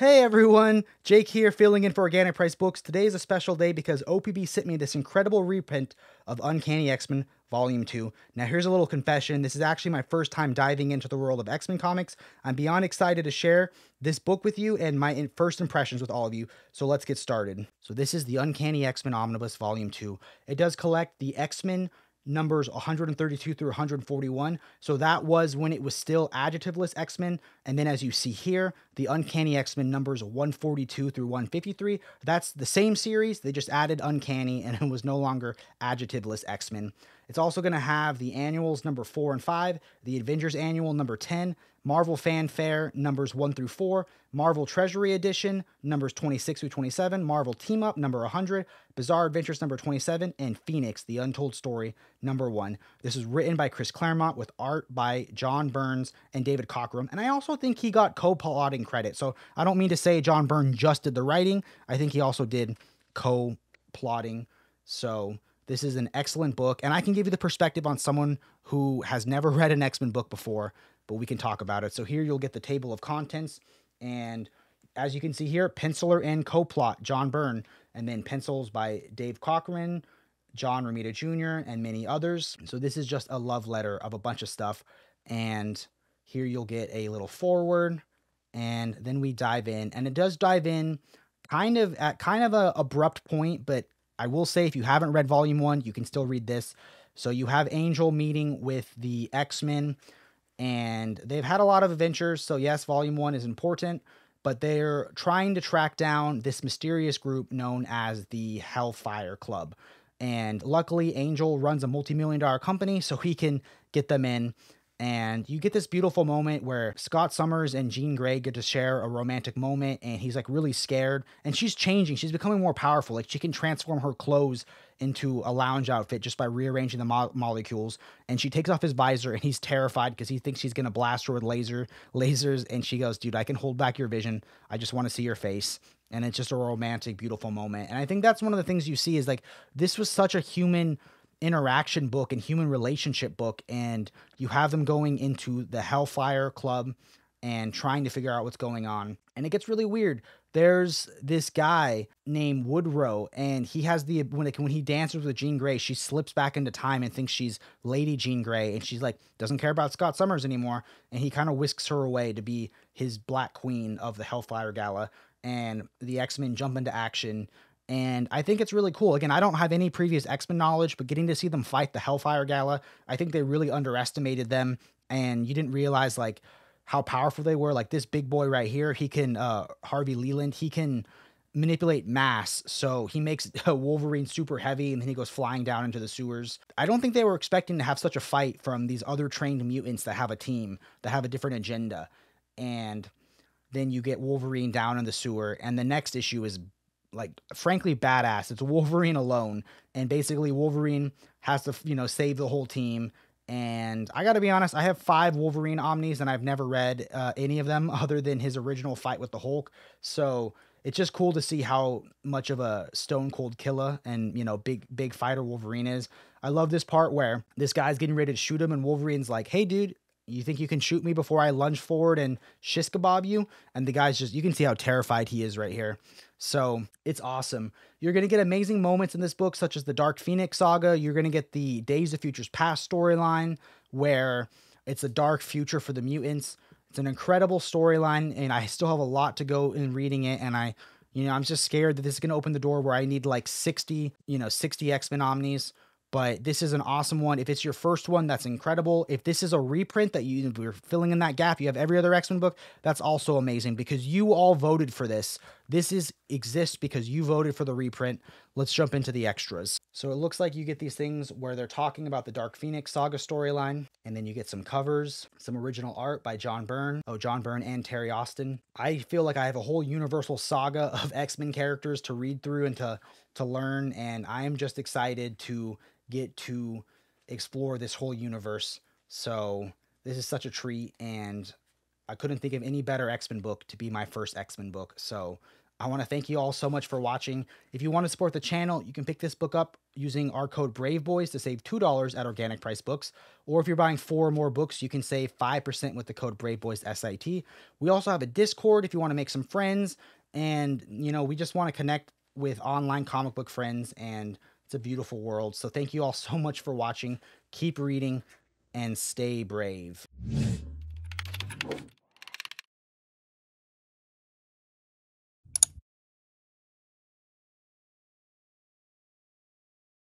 Hey everyone, Jake here filling in for Organic Price Books. Today is a special day because OPB sent me this incredible reprint of Uncanny X-Men Volume 2. Now here's a little confession, this is actually my first time diving into the world of X-Men comics. I'm beyond excited to share this book with you and my first impressions with all of you, so let's get started. So this is the Uncanny X-Men Omnibus Volume 2. It does collect the X-Men numbers 132 through 141. So that was when it was still adjectiveless X-Men. And then as you see here, the Uncanny X-Men numbers 142 through 153. That's the same series. They just added Uncanny and it was no longer adjectiveless X-Men. It's also going to have the annuals number 4 and 5, the Avengers annual number 10, Marvel Fanfare numbers 1 through 4, Marvel Treasury Edition numbers 26 through 27, Marvel Team Up number 100, Bizarre Adventures number 27, and Phoenix, The Untold Story number 1. This is written by Chris Claremont with art by John Byrne and David Cockrum. And I also think he got co-plotting credit. So I don't mean to say John Byrne just did the writing. I think he also did co-plotting. So this is an excellent book. And I can give you the perspective on someone who has never read an X-Men book before, but we can talk about it. So here you'll get the table of contents. And as you can see here, penciler and co-plot, John Byrne. And then pencils by Dave Cockrum, John Romita Jr., and many others. So this is just a love letter of a bunch of stuff. And here you'll get a little forward, and then we dive in. And it does dive in kind of at a abrupt point, but I will say if you haven't read Volume 1, you can still read this. So you have Angel meeting with the X-Men, and they've had a lot of adventures. So yes, Volume 1 is important, but they're trying to track down this mysterious group known as the Hellfire Club. And luckily, Angel runs a multi-million-dollar company, so he can get them in. And you get this beautiful moment where Scott Summers and Jean Grey get to share a romantic moment, and he's like really scared. And she's changing. She's becoming more powerful. Like she can transform her clothes into a lounge outfit just by rearranging the molecules. And she takes off his visor, and he's terrified because he thinks she's gonna blast her with lasers. And she goes, "Dude, I can hold back your vision. I just want to see your face." And it's just a romantic, beautiful moment. And I think that's one of the things you see is like this was such a human interaction book and human relationship book, and you have them going into the Hellfire Club and trying to figure out what's going on. And it gets really weird. There's this guy named Woodrow, and he has when he dances with Jean Grey, she slips back into time and thinks she's Lady Jean Grey, and she's like doesn't care about Scott Summers anymore, and he kind of whisks her away to be his Black Queen of the Hellfire Gala. And the X-Men jump into action. And I think it's really cool. Again, I don't have any previous X-Men knowledge, but getting to see them fight the Hellfire Gala, I think they really underestimated them. And you didn't realize like how powerful they were. Like this big boy right here, he can, Harvey Leland, he can manipulate mass. So he makes Wolverine super heavy, and then he goes flying down into the sewers. I don't think they were expecting to have such a fight from these other trained mutants that have a team, that have a different agenda. And then you get Wolverine down in the sewer, and the next issue is like frankly badass. It's Wolverine alone, and basically Wolverine has to save the whole team. And I gotta be honest, I have 5 Wolverine Omnis, and I've never read any of them other than his original fight with the Hulk. So it's just cool to see how much of a stone cold killer and big fighter Wolverine is. I love this part where this guy's getting ready to shoot him, and Wolverine's like, "Hey dude, you think you can shoot me before I lunge forward and shish kebab you?" And the guy's just, you can see how terrified he is right here. So it's awesome. You're going to get amazing moments in this book, such as the Dark Phoenix Saga. You're going to get the Days of Futures Past storyline, where it's a dark future for the mutants. It's an incredible storyline, and I still have a lot to go in reading it. And I'm just scared that this is going to open the door where I need like 60 X-Men Omnis. But this is an awesome one. If it's your first one, that's incredible. If this is a reprint that you're filling in that gap, you have every other X-Men book, that's also amazing because you all voted for this. This exists because you voted for the reprint. Let's jump into the extras. So it looks like you get these things where they're talking about the Dark Phoenix Saga storyline, and then you get some covers, some original art by John Byrne. Oh, John Byrne and Terry Austin. I feel like I have a whole universal saga of X-Men characters to read through and to learn, and I am just excited to get to explore this whole universe. So this is such a treat, and I couldn't think of any better X-Men book to be my first X-Men book. So I want to thank you all so much for watching. If you want to support the channel, you can pick this book up using our code BRAVEBOYS to save $2 at Organic Price Books. Or if you're buying 4 or more books, you can save 5% with the code BRAVEBOYSSIT. We also have a Discord if you want to make some friends. And, you know, we just want to connect with online comic book friends, and it's a beautiful world. So thank you all so much for watching. Keep reading and stay brave.